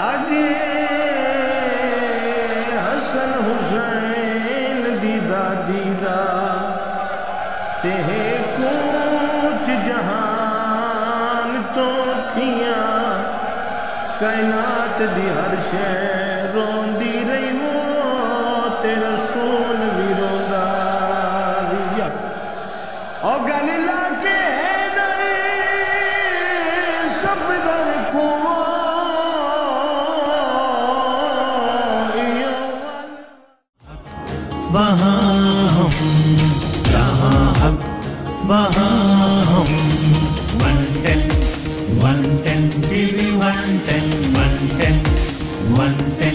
आज हसन हुसैन दीदा दीदा तेहे कूच जहान तो थियां कायनात दी हर शै रोंदी रही मौत रसूल भी रोंदा रिया ओ गल लाके सब दर को वहाँ हम जहाँ हक वहाँ हम 110 110 TV 110 110 110